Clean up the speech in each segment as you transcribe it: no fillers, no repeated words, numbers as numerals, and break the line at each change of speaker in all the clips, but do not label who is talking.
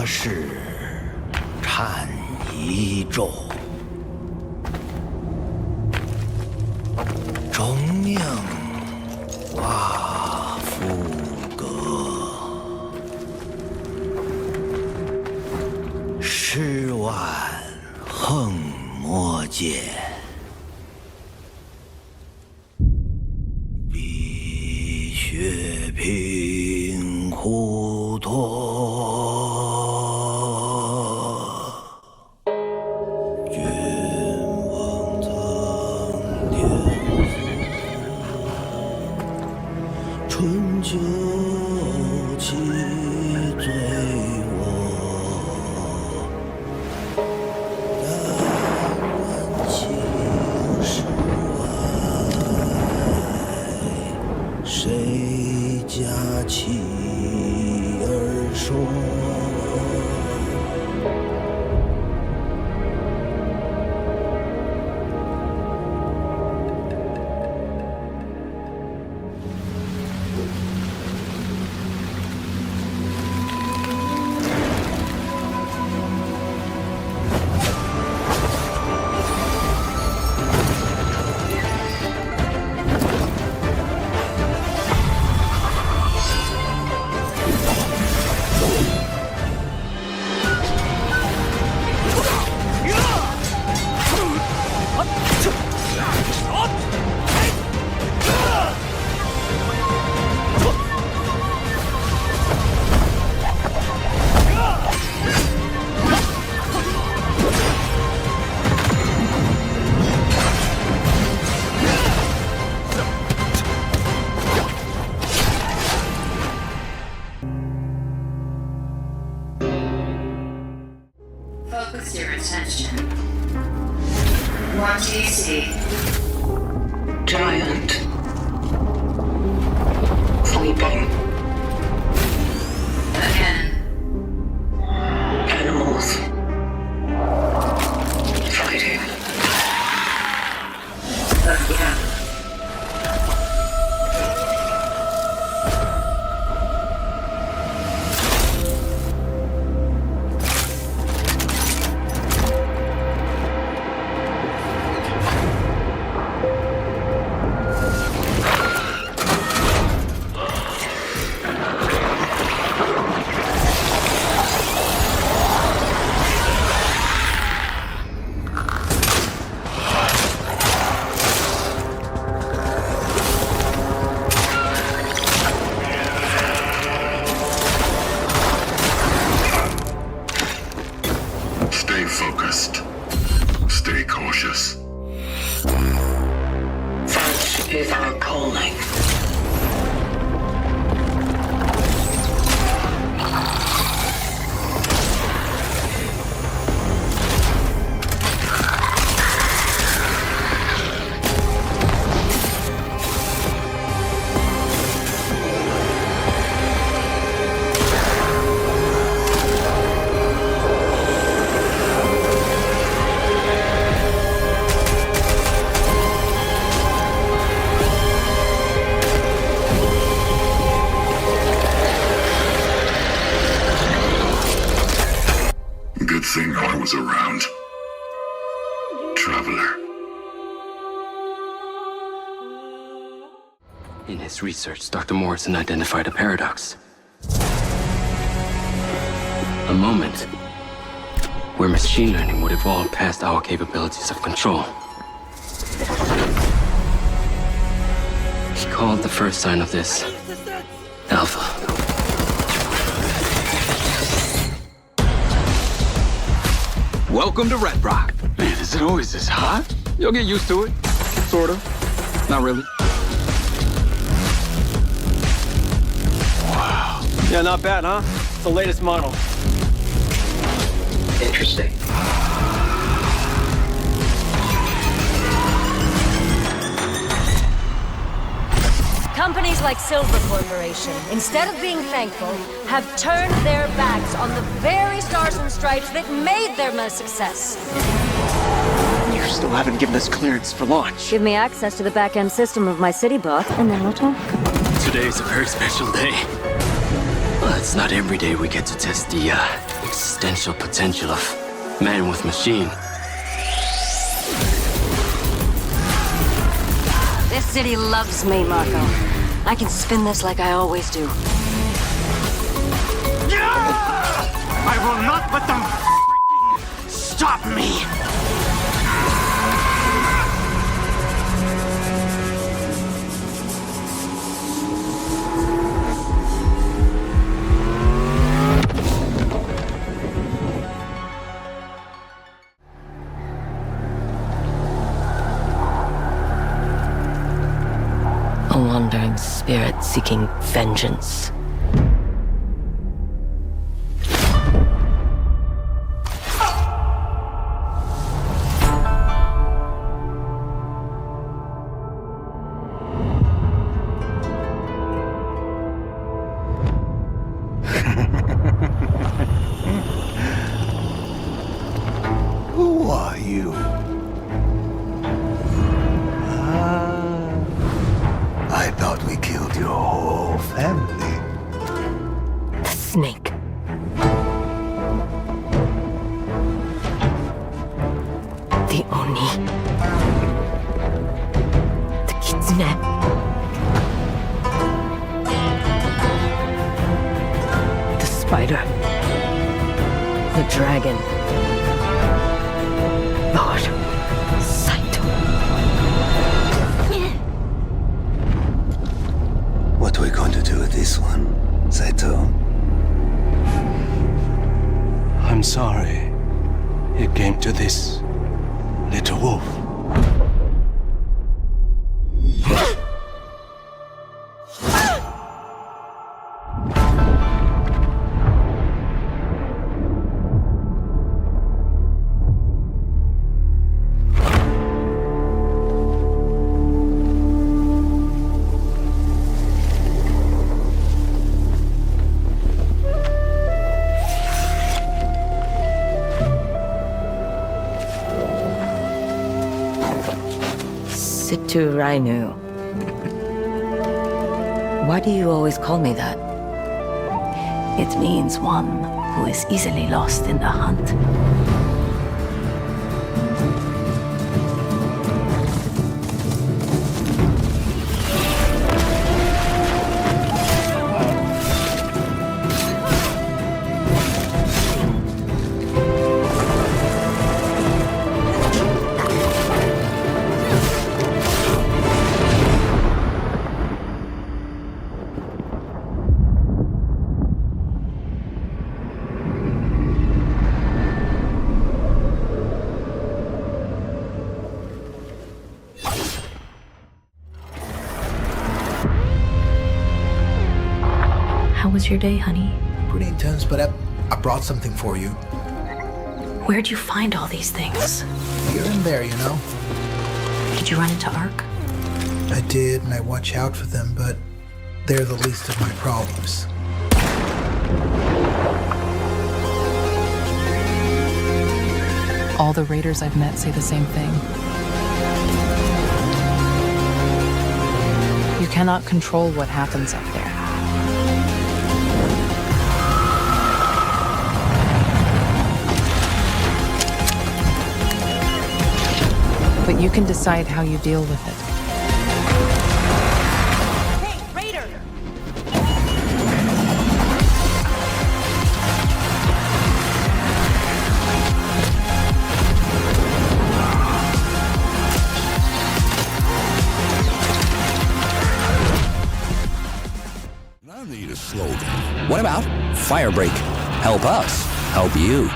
何事颤一咒，终命化夫歌，10万横魔剑，碧血平湖托。春秋气醉我，但闻青史外，谁家妻儿说？Focus
your attention. What do you see?
Giant. Sleeping.
Again.
Animals. Fighting.
Again.
Stay focused. Stay cautious.
Such is our calling.
Good thing I was around. Traveler.
In his research, Dr. Morrison identified a paradox. A moment where machine learning would evolve past our capabilities of control. He called the first sign of this Alpha.
Welcome to Red Rock. Man, is it always this hot? You'll get used to it. Sort of. Not really. Wow.
Yeah, not bad, huh? It's the latest model.
Interesting.
Companies like Silver Corporation, instead of being thankful, have turned their backs on the very stars and stripes that made them a success.
You still haven't given us clearance for launch.
Give me access to the back-end system of my city bot, and then we'll talk.
Today is a very special day. It's not every day we get to test the existential potential of man with machine.
This city loves me, Marco. I can spin this like I always do.
I will not let them stop me!
A wandering spirit seeking vengeance.
Who are you? I thought we killed your whole family.
The snake. The Oni. The Kitsune. The spider. The dragon. Lord Saito.
What are we going to do with this one, Saito?
I'm sorry. It came to this, little wolf.
Situ Rainu. Why do you always call me that?
It means one who is easily lost in the hunt. How was your day, honey?
Pretty intense, but I brought something for you.
Where'd you find all these things?
Here and there, you know.
Did you run into Ark?
I did, and I watch out for them, but they're the least of my problems.
All the raiders I've met say the same thing. You cannot control what happens up there. But you can decide how you deal with it.
Hey, Raider!
I need a slogan. What about Firebreak? Help us. Help you.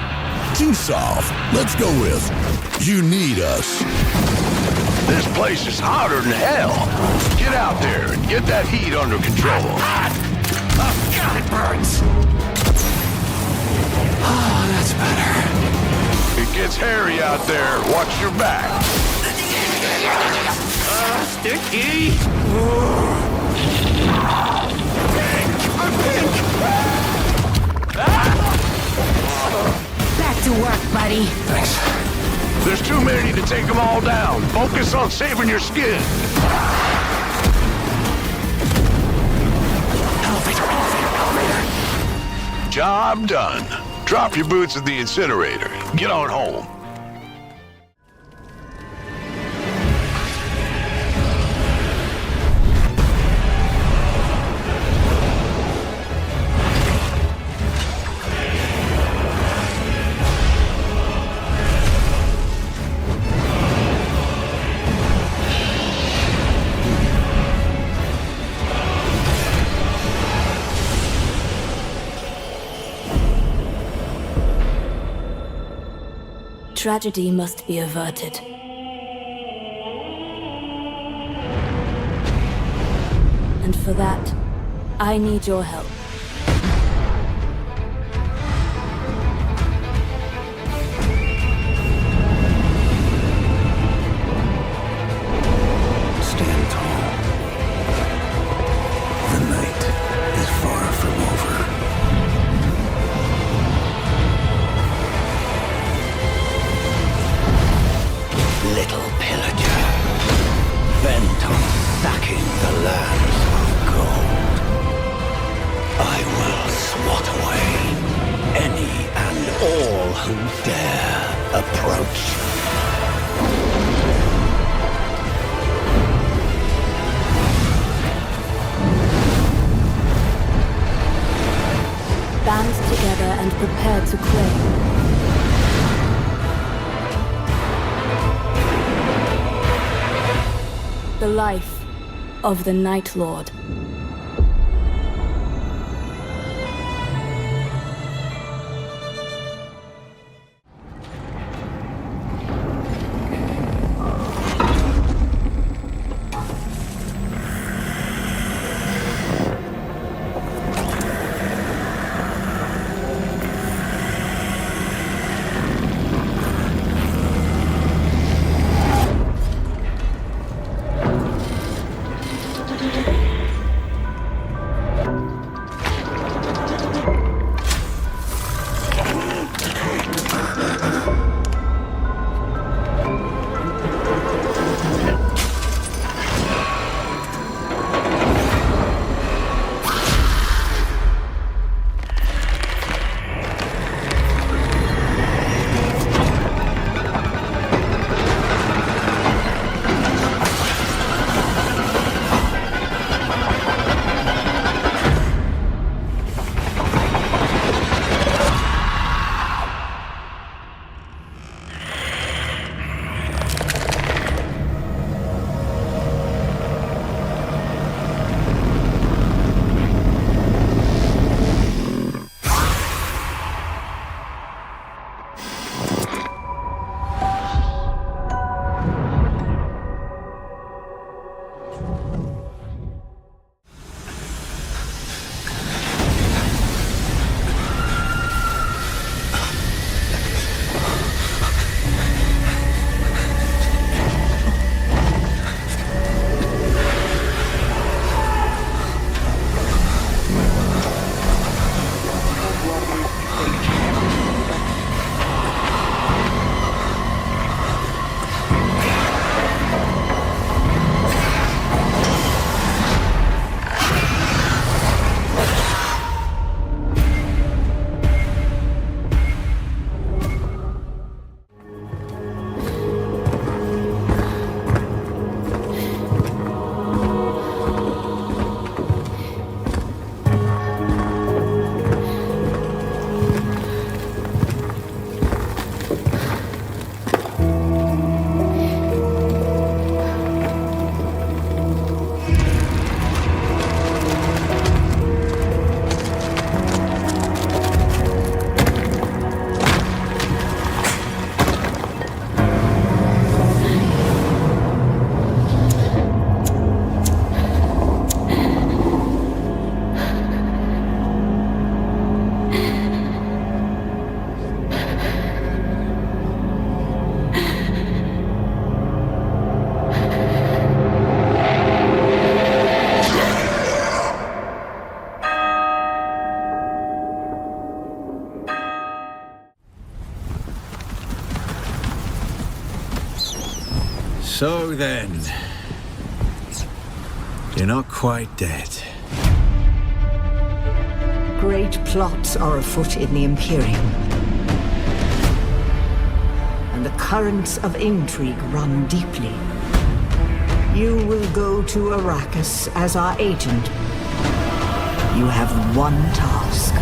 Q-Solve. Let's go with You Need Us.
This place is hotter than hell. Get out there and get that heat under control.
Oh, God, it burns. Oh, that's better.
It gets hairy out there. Watch your back.
Sticky.
Back to work, buddy.
Thanks.
There's too many to take them all down. Focus on saving your skin.
Elevator, elevator, elevator.
Job done. Drop your boots at the incinerator. Get on home.
Tragedy must be averted. And for that, I need your help.
Stand tall. The night is far from over. Little pillager, bent on sacking the lands of gold. I will swat away any and all who dare approach.
Band together and prepare to claim. The life of the Night Lord.
So then, you're not quite dead.
Great plots are afoot in the Imperium. And the currents of intrigue run deeply. You will go to Arrakis as our agent. You have one task.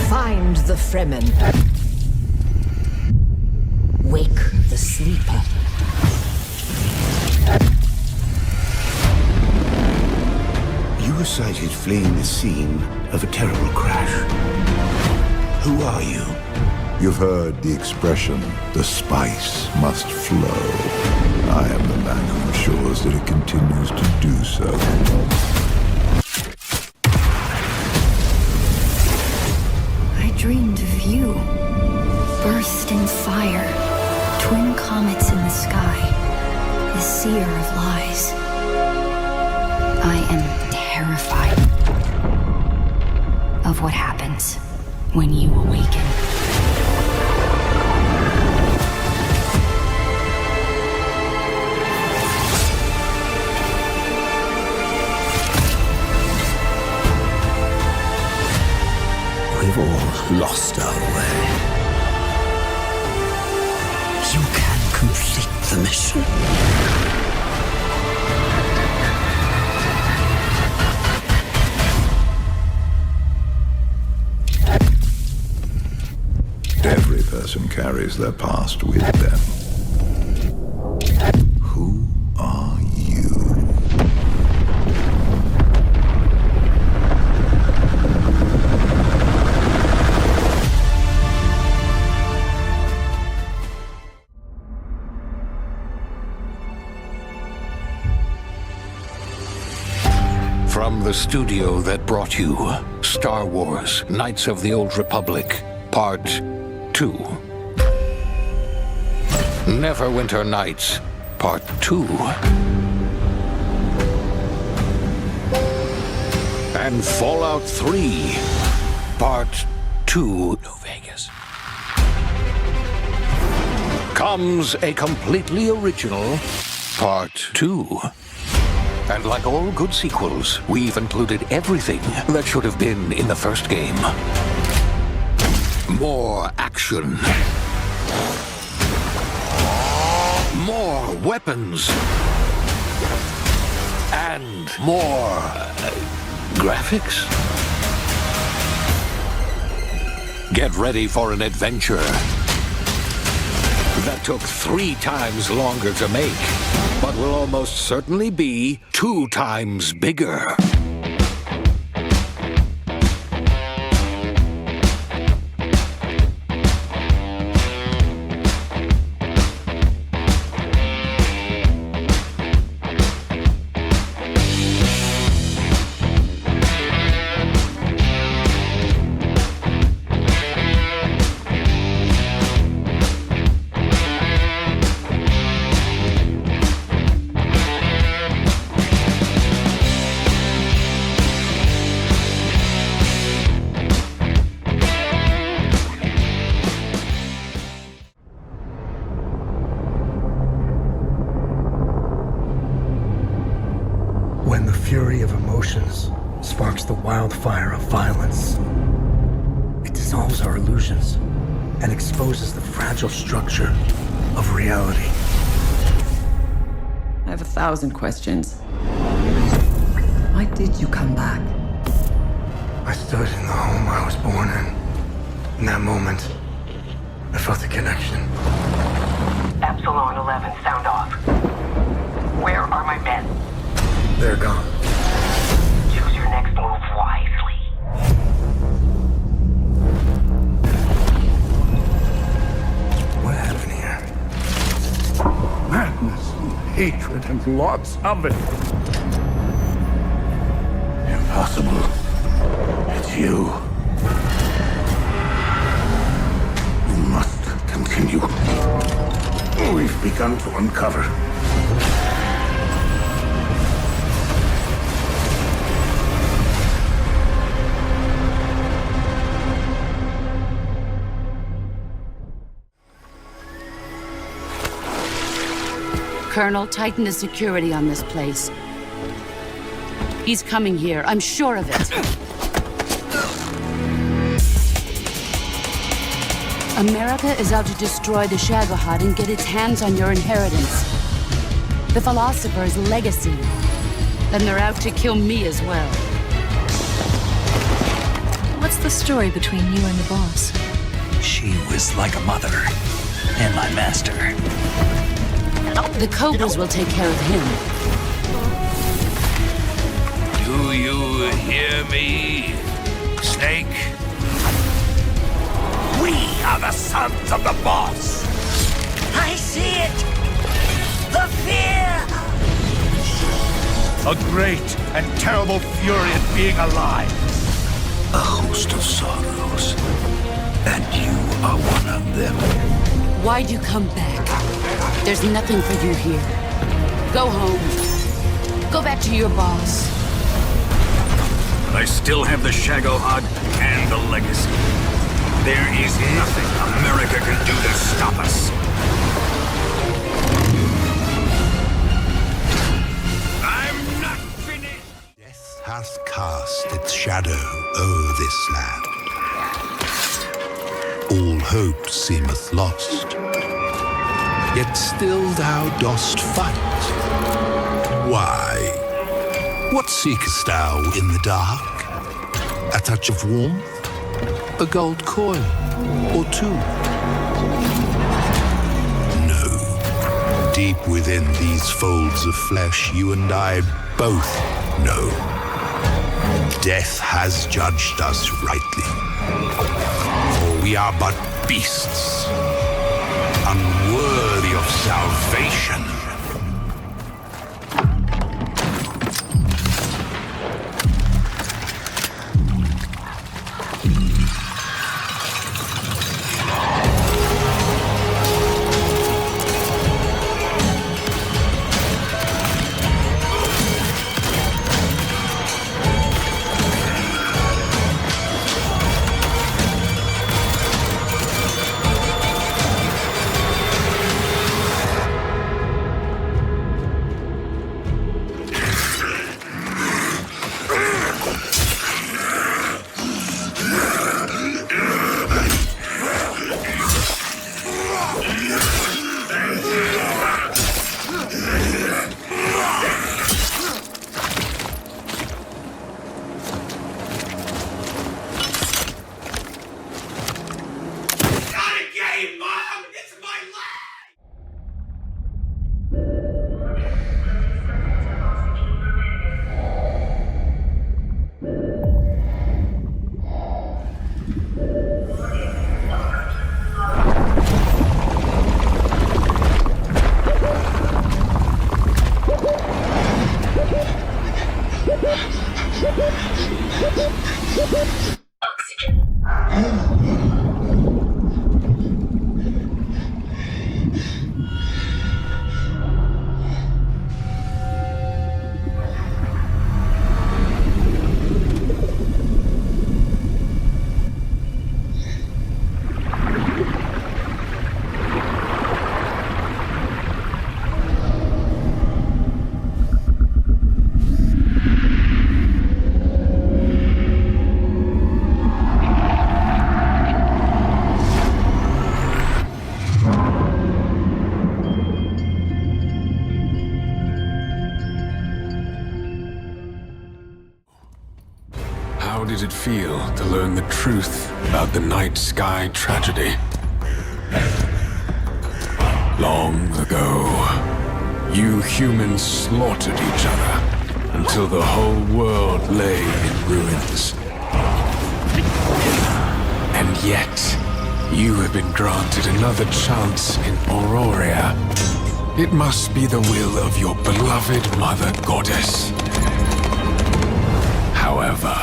Find the Fremen. Wake the sleeper.
You were sighted fleeing the scene of a terrible crash. Who are you?
You've heard the expression, the spice must flow. I am the man who ensures that it continues to do so.
I dreamed of you. Burst in fire. Twin comets in the sky. The seer of lies. I am terrified of what happens when you awaken.
We've all lost our way. You can complete the mission.
Every person carries their past with them. Who are you?
From the studio that brought you Star Wars: Knights of the Old Republic, Part 2. Neverwinter Nights, Part 2. And Fallout 3, Part 2. New Vegas. Comes a completely original Part 2. And like all good sequels, we've included everything that should have been in the first game. More action. More weapons. And more graphics. Get ready for an adventure that took 3 times longer to make, but will almost certainly be 2 times bigger.
When the fury of emotions sparks the wildfire of violence, it dissolves our illusions and exposes the fragile structure of reality.
I have 1,000 questions. Why did you come back?
I stood in the home I was born in. In that moment, I felt a connection.
Epsilon 11, sound off. Where are my men?
They're gone.
Choose your next move wisely.
What happened here?
Madness and hatred and lots of it. Impossible. It's you. We must continue. We've begun to uncover.
Colonel, tighten the security on this place. He's coming here, I'm sure of it. America is out to destroy the Shagohod and get its hands on your inheritance. The Philosopher's legacy. Then they're out to kill me as well.
What's the story between you and the boss?
She was like a mother, and my master.
The Cobras will take care of him.
Do you hear me, Snake? We are the sons of the boss.
I see it! The fear!
A great and terrible fury at being alive.
A host of sorrows. And you are one of them.
Why'd you come back? There's nothing for you here. Go home. Go back to your boss.
I still have the Shagohod and the legacy. There is nothing America can do to stop us. I'm not finished!
Death hath cast its shadow o'er this land. All hope seemeth lost. Yet still thou dost fight. Why? What seekest thou in the dark? A touch of warmth? A gold coin? Or two? No. Deep within these folds of flesh, you and I both know. Death has judged us rightly. For we are but beasts, unworthy of salvation.
How did it feel to learn the truth about the night sky tragedy? Long ago, you humans slaughtered each other until the whole world lay in ruins. And yet, you have been granted another chance in Auroria. It must be the will of your beloved Mother Goddess. However,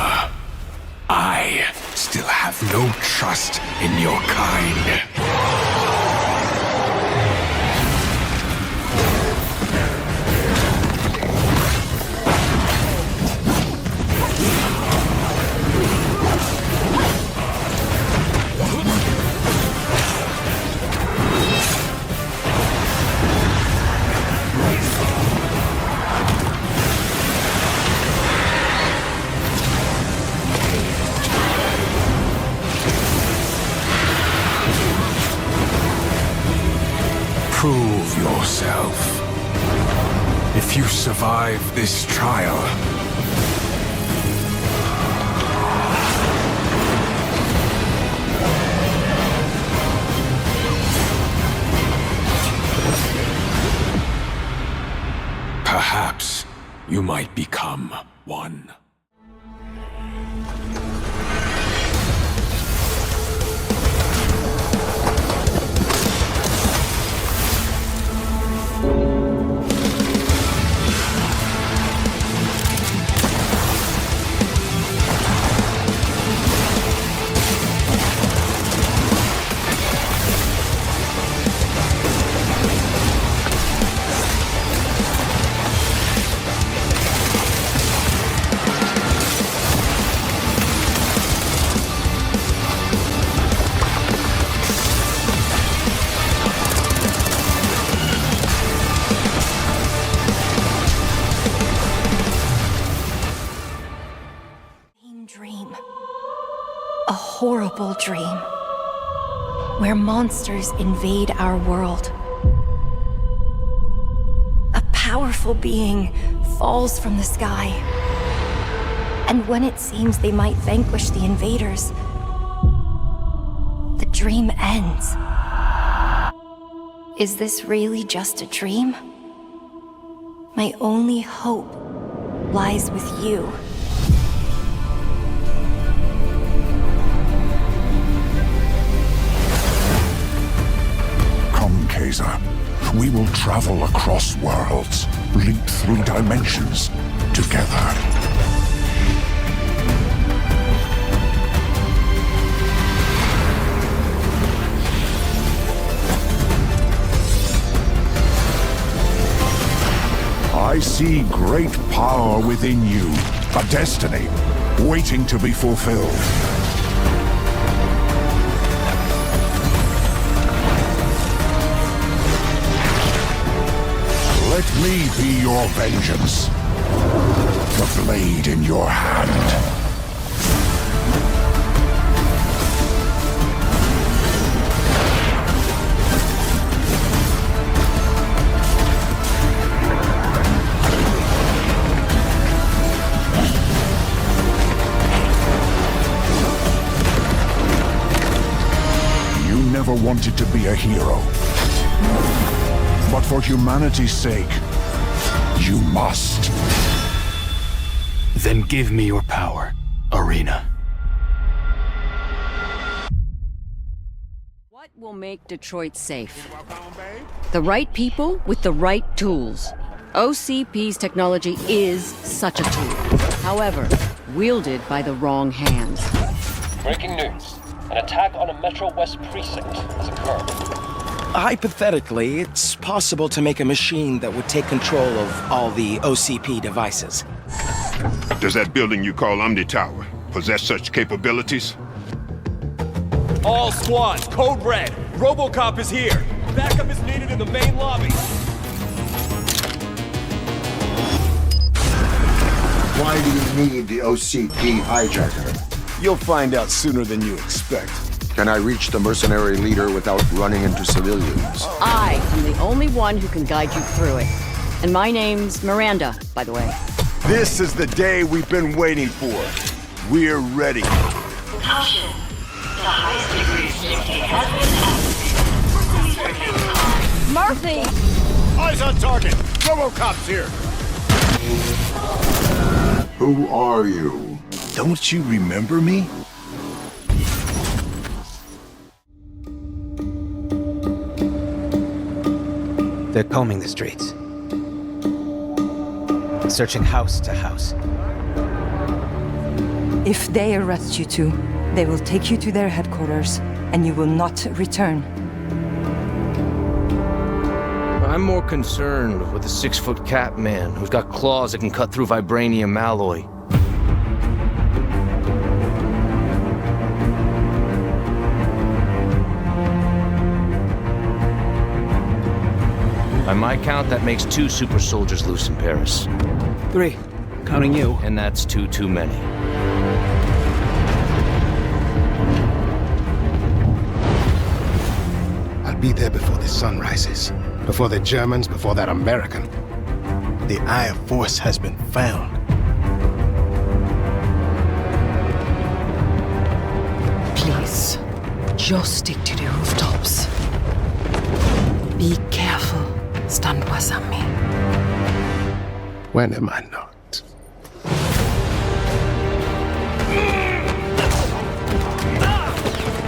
I still have no trust in your kind.
yourself. If you survive this trial, perhaps you might become one.
Horrible dream, where monsters invade our world. A powerful being falls from the sky, and when it seems they might vanquish the invaders, the dream ends. Is this really just a dream? My only hope lies with you.
We will travel across worlds, leap through dimensions, together. I see great power within you, a destiny waiting to be fulfilled. Let me be your vengeance. The blade in your hand. You never wanted to be a hero. But for humanity's sake, you must.
Then give me your power, Arena.
What will make Detroit safe? The right people with the right tools. OCP's technology is such a tool. However, wielded by the wrong hands.
Breaking news. An attack on a Metro West precinct has occurred.
Hypothetically, it's possible to make a machine that would take control of all the OCP devices.
Does that building you call Omni Tower possess such capabilities?
All squads, code red. RoboCop is here. Backup is needed in the main lobby.
Why do you need the OCP hijacker?
You'll find out sooner than you expect.
Can I reach the mercenary leader without running into civilians?
I am the only one who can guide you through it. And my name's Miranda, by the way.
This is the day we've been waiting for. We're ready.
Caution. The highest degree of safety has been activated.
Murphy!
Eyes on target. RoboCop's here.
Who are you?
Don't you remember me?
They're combing the streets. Searching house to house.
If they arrest you two, they will take you to their headquarters, and you will not return.
I'm more concerned with the 6-foot cat man who's got claws that can cut through vibranium alloy. By my count, that makes 2 super soldiers loose in Paris. 3, counting you. And that's 2 too many.
I'll be there before the sun rises.
Before the Germans, before that American. The Eye of Force has been found.
Please, just stick to the rooftops. Be careful, Standwasami.
When am I not?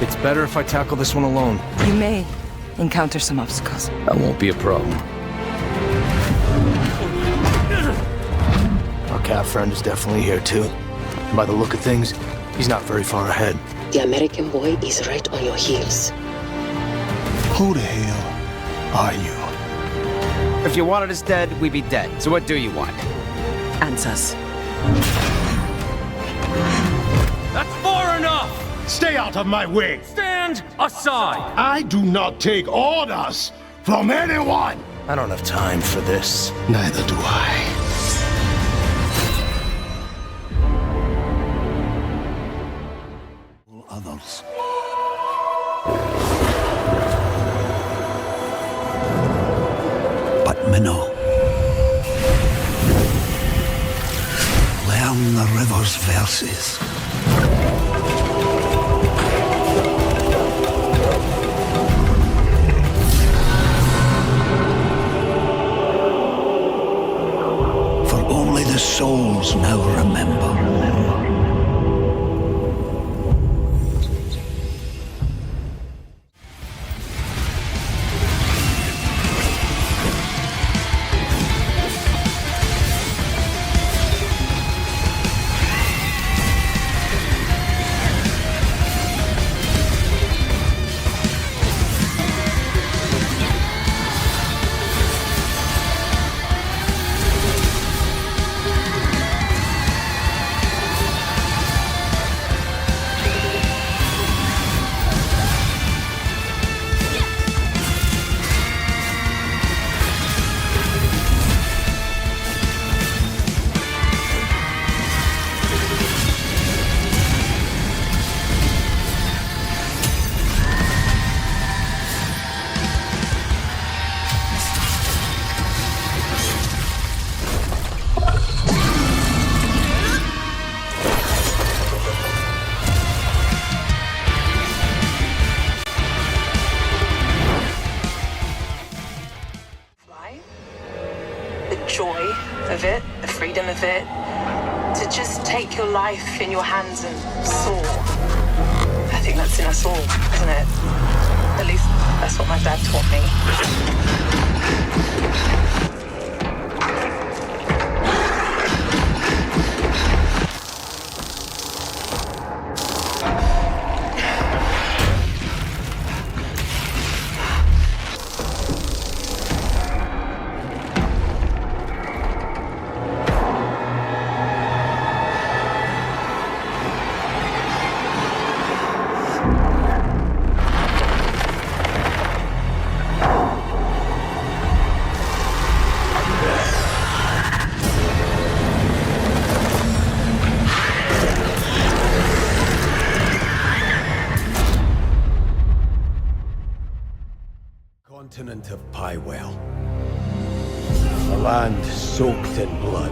It's better if I tackle this one alone.
You may encounter some obstacles.
That won't be a problem. Our cat friend is definitely here too. And by the look of things, he's not very far ahead.
The American boy is right on your heels.
Who the hell are you?
If you wanted us dead, we'd be dead. So what do you want?
Answers.
That's far enough!
Stay out of my way!
Stand aside!
I do not take orders from anyone!
I don't have time for this.
Neither do I.
Others. But Minnow, learn the river's verses. For only the souls now remember.
Your life in your hands and soar. I think that's in us all, isn't it? At least that's what my dad taught me.
Continent of Pywell. A land soaked in blood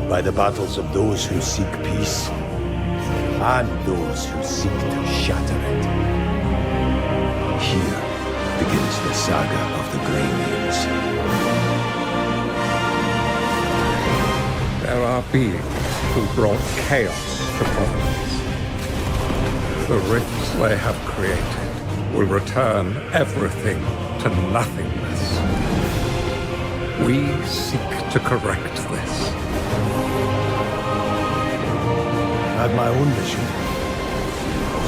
by the battles of those who seek peace and those who seek to shatter it. Here begins the saga of the Greymeans.
There are beings who brought chaos to Providence. The rifts they have created will return everything to nothingness. We seek to correct this.
I had my own mission,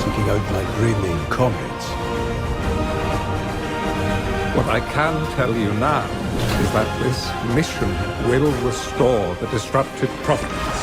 seeking out my Greymean comrades.
What I can tell you now is that this mission will restore the disrupted Providence.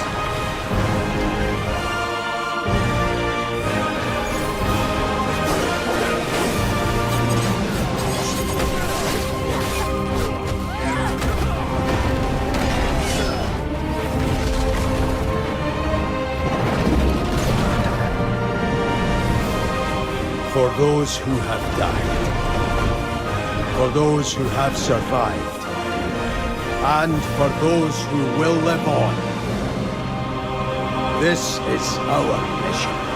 For those who have died, for those who have survived, and for those who will live on. This is our mission.